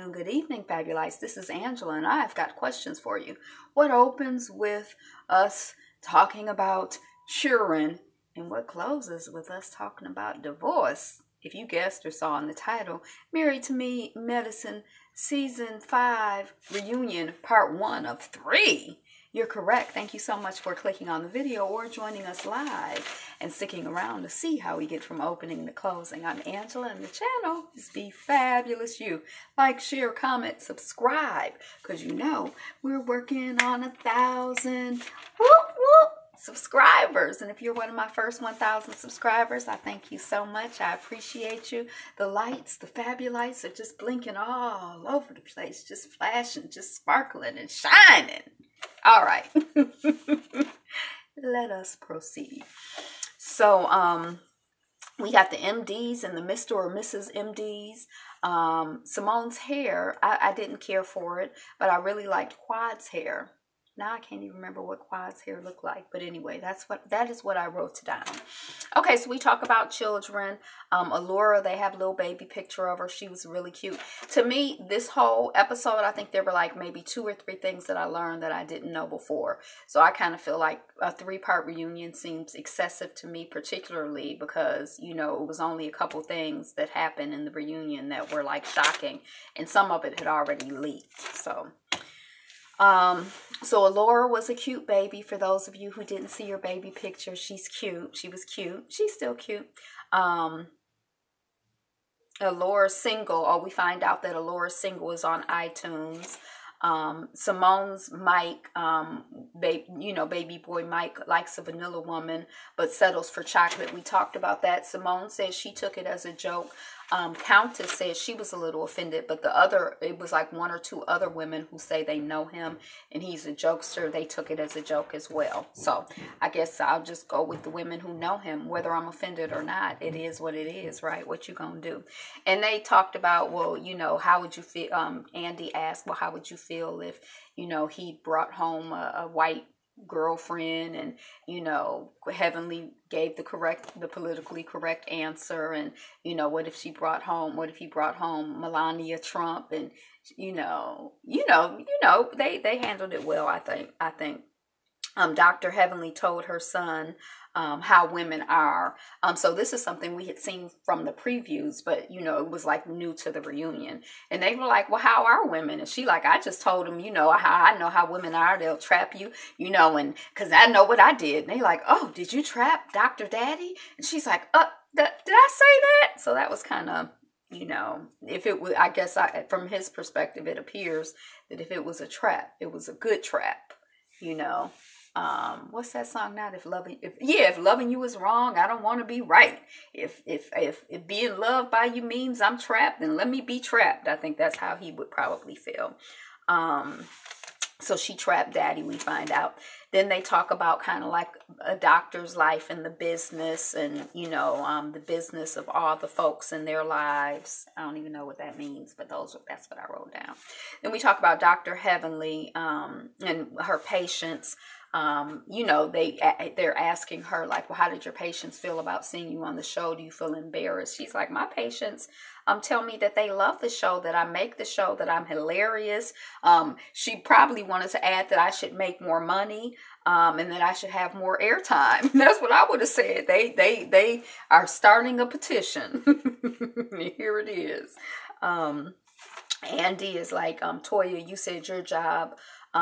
afternoon, good evening, Fabulites. This is Angela, and I've got questions for you. What opens with us talking about children, and what closes with us talking about divorce? If you guessed or saw in the title, Married to Me Medicine Season 5 Reunion Part 1 of 3. You're correct. Thank you so much for clicking on the video or joining us live and sticking around to see how we get from opening to closing. I'm Angela, and the channel is Be Fabulous You. Like, share, comment, subscribe, because you know we're working on 1,000 subscribers. And if you're one of my first 1,000 subscribers, I thank you so much. I appreciate you. The lights, the Fabulites are just blinking all over the place, just flashing, just sparkling and shining. All right. Let us proceed. So, we got the MDs and the Mr. or Mrs. MDs. Simone's hair, I didn't care for it, but I really liked Quad's hair. Now I can't even remember what Quad's hair looked like. But anyway, that is what I wrote down. Okay, so we talk about children. Allura, they have a little baby picture of her. She was really cute. To me, this whole episode, I think there were like maybe 2 or 3 things that I learned that I didn't know before. So I kind of feel like a 3-part reunion seems excessive to me, particularly because, you know, it was only a couple things that happened in the reunion that were like shocking. And some of it had already leaked. So Allura was a cute baby. For those of you who didn't see your baby picture, she's cute. She was cute. She's still cute. Allura's single. Oh, we find out that Allura's single is on iTunes. Simone's Mike, baby boy Mike likes a vanilla woman, but settles for chocolate. We talked about that. Simone says she took it as a joke. Countess says she was a little offended, but it was like 1 or 2 other women who say they know him and he's a jokester. They took it as a joke as well. So I guess I'll just go with the women who know him, whether I'm offended or not. It is what it is, right? What you gonna do? And they talked about, well, you know, how would you feel? Andy asked, well, how would you feel if, you know, he brought home a white girlfriend, and you know, Heavenly gave the politically correct answer, and you know, what if he brought home Melania Trump, and you know, they handled it well. I think Dr. Heavenly told her son how women are. So this is something we had seen from the previews, but you know, it was like new to the reunion. And they were like, well, how are women? And she like, I just told them, you know, how I know how women are. They'll trap you, you know, and because I know what I did. And they like, oh, did you trap Dr. Daddy? And she's like, did I say that? So that was kind of, you know, if it was, I guess from his perspective, it appears that if it was a trap, it was a good trap, you know. What's that song now? If loving you is wrong, I don't want to be right. If being loved by you means I'm trapped, then let me be trapped. I think that's how he would probably feel. So she trapped Daddy, we find out. Then they talk about kind of like a doctor's life and the business, and you know, the business of all the folks in their lives. I don't even know what that means, but that's what I wrote down. Then we talk about Dr. Heavenly and her patients. You know, they're asking her like, well, how did your patients feel about seeing you on the show? Do you feel embarrassed? She's like, my patients tell me that they love the show, that I make the show, that I'm hilarious. She probably wanted to add that I should make more money, and that I should have more airtime. That's what I would have said. They are starting a petition. Here it is. Andy is like, Toya, you said your job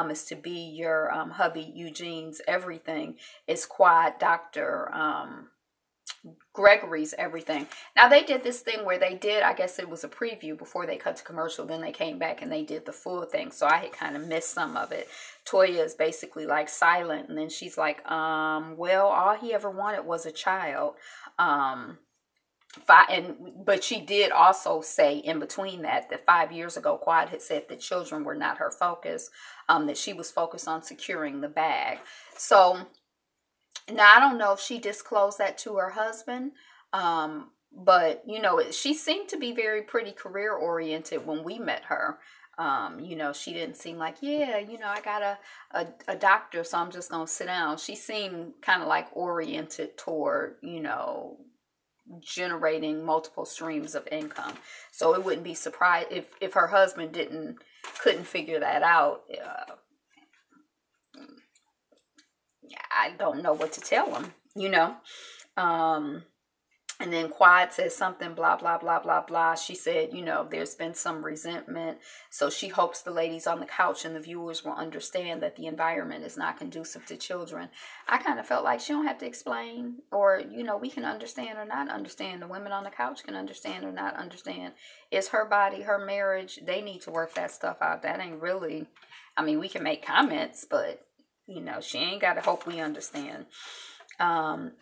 is to be your hubby Eugene's everything. It's Quad Dr. Gregory's everything. Now they did this thing where they did, I guess it was a preview before they cut to commercial, then they came back and they did the full thing, so I had kind of missed some of it. Toya is basically like silent, and then she's like, well, all he ever wanted was a child. But she did also say in between that 5 years ago, Quad had said that children were not her focus, that she was focused on securing the bag. So now I don't know if she disclosed that to her husband, but you know, she seemed to be very pretty career oriented when we met her. You know, she didn't seem like, yeah, you know, I got a doctor, so I'm just gonna sit down. She seemed kind of like oriented toward, you know, generating multiple streams of income. So it wouldn't be surprised if her husband couldn't figure that out. I don't know what to tell him, you know. And then Quad says something, blah, blah, blah, blah, blah. She said, you know, there's been some resentment. So she hopes the ladies on the couch and the viewers will understand that the environment is not conducive to children. I kind of felt like she don't have to explain, or, you know, we can understand or not understand. The women on the couch can understand or not understand. It's her body, her marriage. They need to work that stuff out. That ain't really, I mean, we can make comments, but, you know, she ain't got to hope we understand.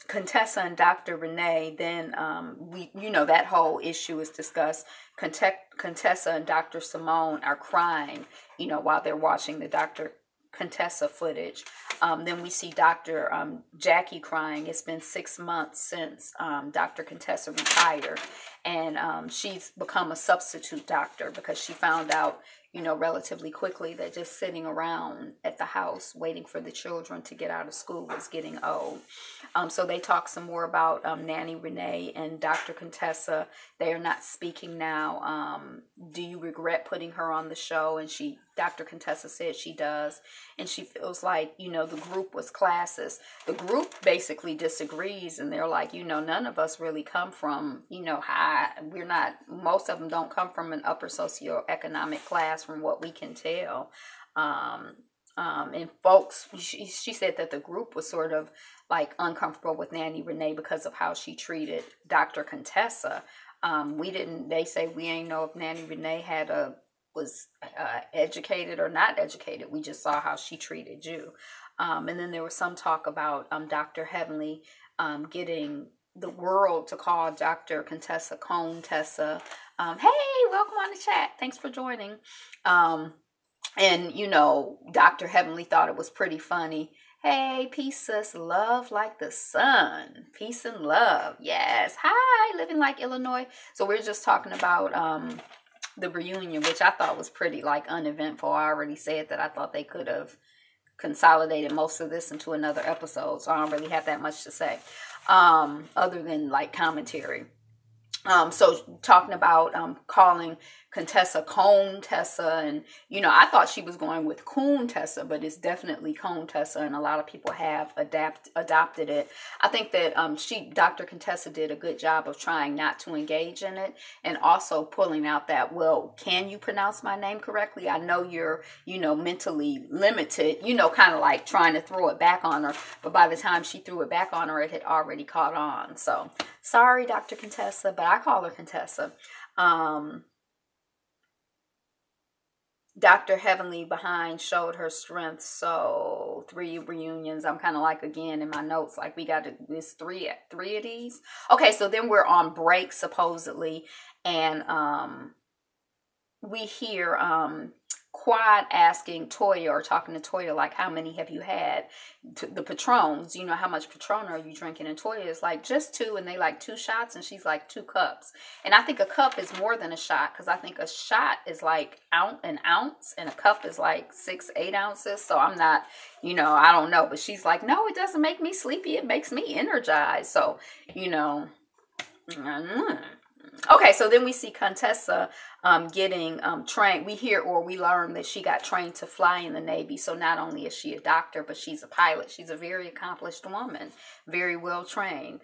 Contessa and Dr. Renee, then that whole issue is discussed. Contessa and Dr. Simone are crying, you know, while they're watching the Dr. Contessa footage. Then we see Dr. Jackie crying. It's been 6 months since Dr. Contessa retired, and she's become a substitute doctor because she found out, you know, relatively quickly that just sitting around at the house waiting for the children to get out of school was getting old. So they talk some more about Nanny Renee and Dr. Contessa. They are not speaking now. Do you regret putting her on the show? And Dr. Contessa said she does. And she feels like, you know, the group was classist. The group basically disagrees, and they're like, you know, none of us really come from, you know, most of them don't come from an upper socioeconomic class from what we can tell. And folks, she said that the group was sort of like uncomfortable with Nanny Renee because of how she treated Dr. Contessa. They say we ain't know if Nanny Renee was educated or not educated. We just saw how she treated you. And then there was some talk about Dr. Heavenly getting the world to call Dr. Contessa Cone-Tessa. Hey, welcome on the chat. Thanks for joining. And, you know, Dr. Heavenly thought it was pretty funny. Hey, peace, sis, love like the sun. Peace and love. Yes. Hi, living like Illinois. So we're just talking about the reunion, which I thought was pretty like uneventful. I already said that I thought they could have consolidated most of this into another episode. So I don't really have that much to say other than like commentary. So talking about calling Contessa Cone-Tessa, and you know, I thought she was going with Coon-Tessa, but it's definitely Cone-Tessa, and a lot of people have adopted it. I think that Dr. Contessa did a good job of trying not to engage in it, and also pulling out that, well, can you pronounce my name correctly? I know you're, you know, mentally limited, you know, kind of like trying to throw it back on her, but by the time she threw it back on her, it had already caught on. So sorry, Dr. Contessa, but I call her Contessa. Dr. Heavenly behind showed her strength. So 3 reunions. I'm kind of like, again, in my notes, like we got this three of these. Okay, so then we're on break supposedly, and we hear Quad asking Toya, or talking to Toya, like, how many have you had? The Patrons, you know, how much Patron are you drinking? And Toya is like, just 2, and they like 2 shots, and she's like 2 cups. And I think a cup is more than a shot, because I think a shot is like an ounce, and a cup is like 6-8 ounces. So I'm not, you know, I don't know. But she's like, no, it doesn't make me sleepy. It makes me energized. So, you know, Okay, so then we see Contessa getting trained. We learn that she got trained to fly in the Navy. So not only is she a doctor, but she's a pilot. She's a very accomplished woman, very well trained.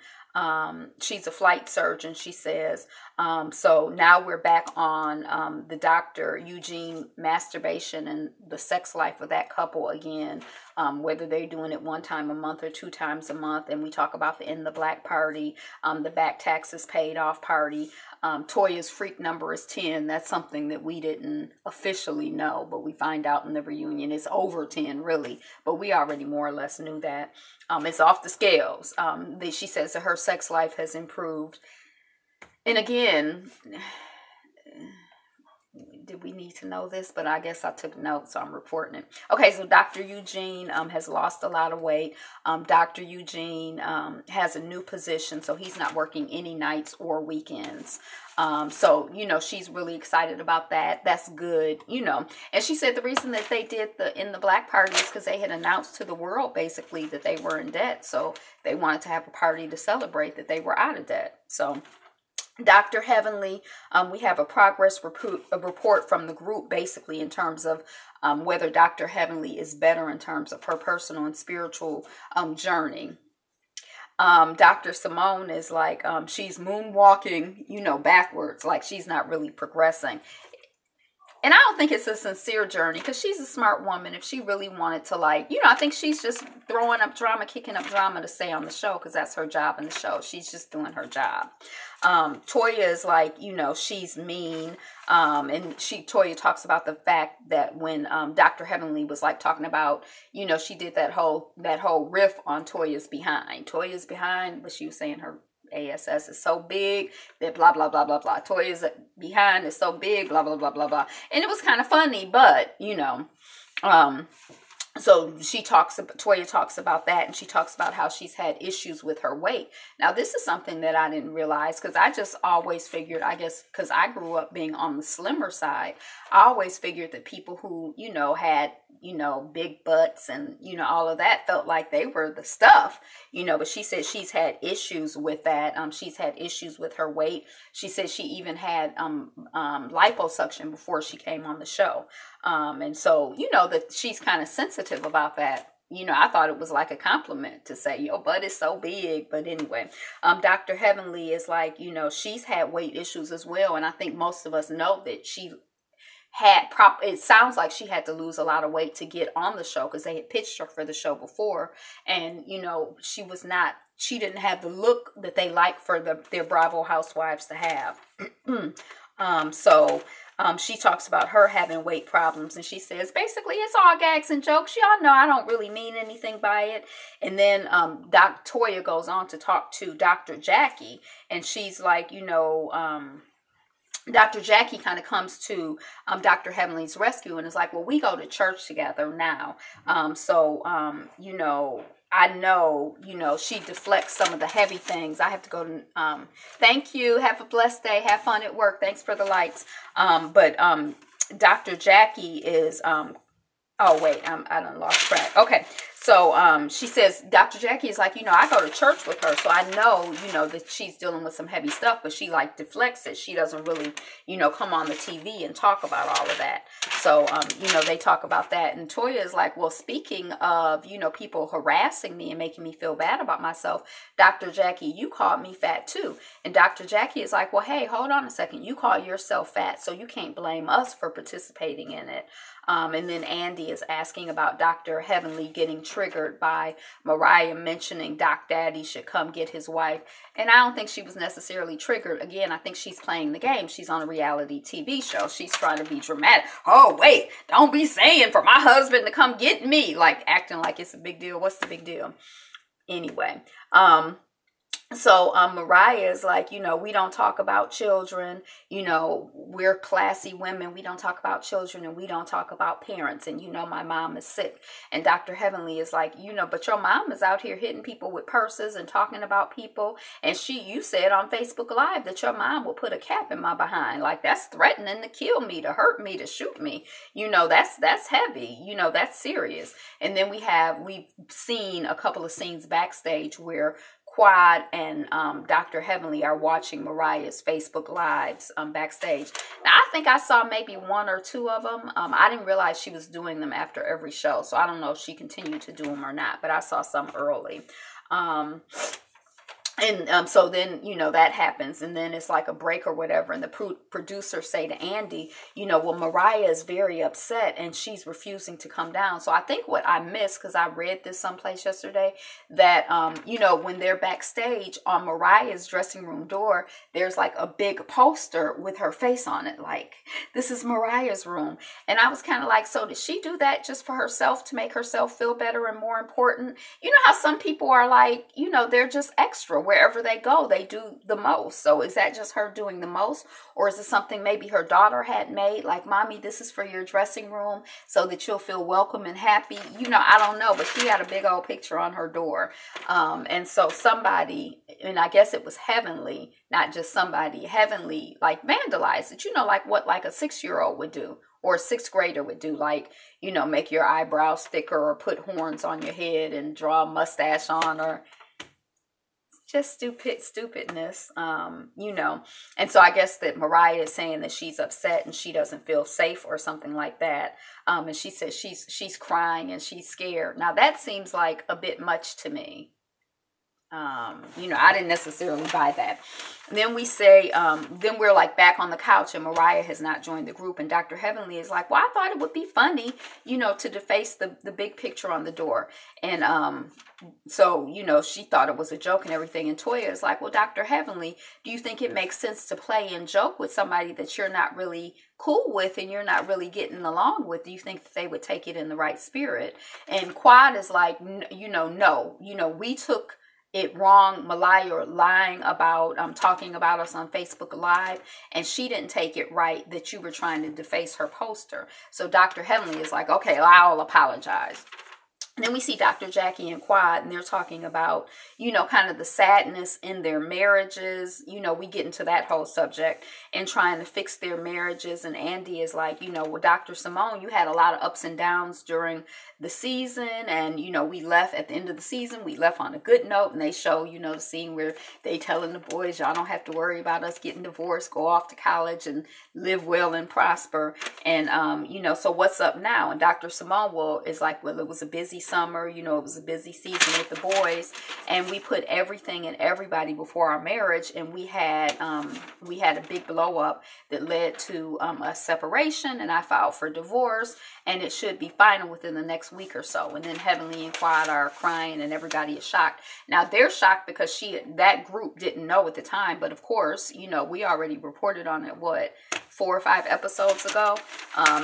She's a flight surgeon, she says. So now we're back on the Dr. Eugene masturbation and the sex life of that couple again, whether they're doing it 1 time a month or 2 times a month. And we talk about the In the Black party, the back taxes paid off party. Toya's freak number is 10. That's something that we didn't officially know, but we find out in the reunion it's over 10, really. But we already more or less knew that. It's off the scales. She says that her sex life has improved. And again, did we need to know this? But I guess I took notes, so I'm reporting it. Okay, so Dr. Eugene has lost a lot of weight. Dr. Eugene has a new position, so he's not working any nights or weekends. So, she's really excited about that. That's good, And she said the reason that they did in the black party is because they had announced to the world, basically, that they were in debt. So they wanted to have a party to celebrate that they were out of debt. So Dr. Heavenly, we have a progress report from the group, basically, in terms of whether Dr. Heavenly is better in terms of her personal and spiritual journey. Dr. Simone is like, she's moonwalking, backwards, like she's not really progressing. And I don't think it's a sincere journey, because she's a smart woman. If she really wanted to, I think she's just throwing up drama, kicking up drama to stay on the show, because that's her job in the show. She's just doing her job. Toya is like, she's mean. And Toya talks about the fact that when Dr. Heavenly was like talking about, she did that whole riff on Toya's behind. Toya's behind, but she was saying her ASS is so big that blah, blah, blah, blah, blah. Toya's behind is so big, blah, blah, blah, blah, blah. And it was kind of funny, but, so Toya talks about that, and she talks about how she's had issues with her weight. Now, this is something that I didn't realize, because I just always figured, I guess, because I grew up being on the slimmer side, I always figured that people who, had, big butts and, all of that felt like they were the stuff, but she said she's had issues with that. She's had issues with her weight. She said she even had liposuction before she came on the show. And so, that she's kind of sensitive about that. I thought it was like a compliment to say, your butt is so big. But anyway, Dr. Heavenly is like, she's had weight issues as well. And I think most of us know that she it sounds like she had to lose a lot of weight to get on the show, because they had pitched her for the show before. And, she didn't have the look that they like for their Bravo housewives to have. She talks about her having weight problems, and she says, basically, it's all gags and jokes. Y'all know I don't really mean anything by it. And then Toya goes on to talk to Dr. Jackie, and she's like, Dr. Jackie kind of comes to Dr. Heavenly's rescue and is like, well, we go to church together now. I know, she deflects some of the heavy things. I have to go to, thank you. Have a blessed day. Have fun at work. Thanks for the lights. But Dr. Jackie is, I done lost track. Okay. So she says, Dr. Jackie is like, I go to church with her, so I know, that she's dealing with some heavy stuff, but she deflects it. She doesn't really, come on the TV and talk about all of that. So, they talk about that. And Toya is like, well, speaking of, people harassing me and making me feel bad about myself, Dr. Jackie, you called me fat too. And Dr. Jackie is like, well, hey, hold on a second. You call yourself fat, so you can't blame us for participating in it. And then Andy is asking about Dr. Heavenly getting triggered by Mariah mentioning Doc Daddy should come get his wife. And I don't think she was necessarily triggered. Again, I think she's playing the game. She's on a reality TV show. She's trying to be dramatic. Oh, wait, don't be saying for my husband to come get me. Like acting like it's a big deal. What's the big deal? Anyway, So Mariah is like, we don't talk about children, we're classy women. We don't talk about children, and we don't talk about parents. And, my mom is sick. And Dr. Heavenly is like, but your mom is out here hitting people with purses and talking about people. And you said on Facebook Live that your mom will put a cap in my behind. Like, that's threatening to kill me, to hurt me, to shoot me. That's heavy. That's serious. And then we've seen a couple of scenes backstage where Quad and Dr. Heavenly are watching Mariah's Facebook Lives backstage. Now, I think I saw maybe one or two of them. I didn't realize she was doing them after every show, so I don't know if she continued to do them or not, but I saw some early. So then, that happens, and then it's like a break or whatever, and the producers say to Andy, well, Mariah is very upset, and she's refusing to come down. So I think what I missed, because I read this someplace yesterday, that, when they're backstage on Mariah's dressing room door, there's like a big poster with her face on it, like, this is Mariah's room. And I was kind of like, so did she do that just for herself, to make herself feel better and more important? You know how some people are like, they're just extra. wherever they go, they do the most. So is that just her doing the most? Or is it something maybe her daughter had made? Like, mommy, this is for your dressing room so that you'll feel welcome and happy. You know, I don't know, but she had a big old picture on her door. And so somebody, and I guess it was Heavenly, not just somebody, Heavenly, like vandalized it. You know, like what like a 6-year-old would do, or a 6th grader would do, like, you know, make your eyebrows thicker or put horns on your head and draw a mustache on, or just stupidness, you know. And so I guess that Mariah is saying that she's upset and she doesn't feel safe or something like that. And she says she's crying and she's scared. Now that seems like a bit much to me. You know, I didn't necessarily buy that. And then we say, then we're like back on the couch and Mariah has not joined the group. And Dr. Heavenly is like, well, I thought it would be funny, you know, to deface the big picture on the door. And so, you know, she thought it was a joke and everything. And Toya is like, well, Dr. Heavenly, do you think it makes sense to play and joke with somebody that you're not really cool with and you're not really getting along with? Do you think that they would take it in the right spirit? And Quad is like, you know, no, you know, we took it wrong. Malaya lying about talking about us on Facebook Live, and she didn't take it right that you were trying to deface her poster. So Dr. Heavenly is like, okay, I'll apologize. And then we see Dr. Jackie and Quad, and they're talking about, you know, kind of the sadness in their marriages. You know, we get into that whole subject and trying to fix their marriages. And Andy is like, you know, well, Dr. Simone, you had a lot of ups and downs during the season. And, you know, we left at the end of the season, we left on a good note. And they show, you know, the scene where they telling the boys, y'all don't have to worry about us getting divorced, go off to college and live well and prosper. And, you know, so what's up now? And Dr. Simone is like, well, it was a busy summer, you know, it was a busy season with the boys, and we put everything and everybody before our marriage, and we had a big blow up that led to a separation, and I filed for divorce, and it should be final within the next week or so. And then Heavenly and Quad are crying and everybody is shocked. Now they're shocked because that group didn't know at the time, but of course, you know, we already reported on it 4 or 5 episodes ago.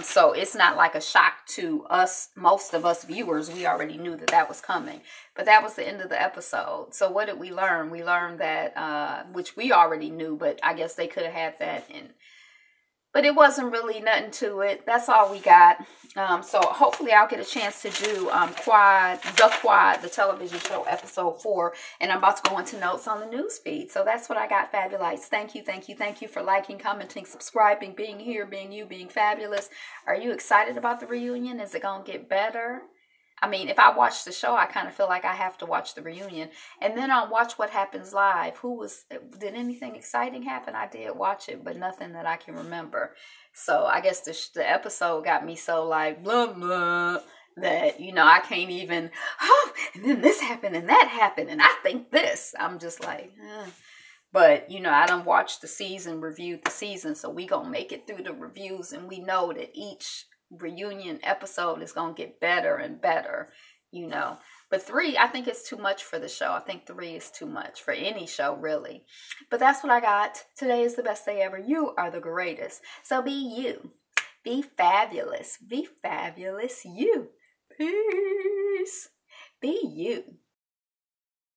So it's not like a shock to us, most of us viewers. We already knew that was coming. But that was the end of the episode. So what did we learn? We learned that, which we already knew, but I guess they could have had that in. But it wasn't really nothing to it. That's all we got. So hopefully I'll get a chance to do Quad, the television show, episode 4. And I'm about to go into notes on the news feed. So that's what I got, Fabulites. Thank you for liking, commenting, subscribing, being here, being you, being fabulous. Are you excited about the reunion? Is it going to get better? I mean, if I watch the show, I kind of feel like I have to watch the reunion. And then I'll watch What Happens Live. Did anything exciting happen? I did watch it, but nothing that I can remember. So I guess the episode got me so like, blah, blah, that, you know, I can't even, and then this happened and that happened. And I think this. I'm just like, But, you know, I done watched the season, reviewed the season. So we gonna make it through the reviews. And we know that each reunion episode is going to get better and better, you know. But 3, I think it's too much for the show. I think 3 is too much for any show, really. But that's what I got. Today is the best day ever. You are the greatest. So be you. Be fabulous. Be fabulous you. Peace. Be you.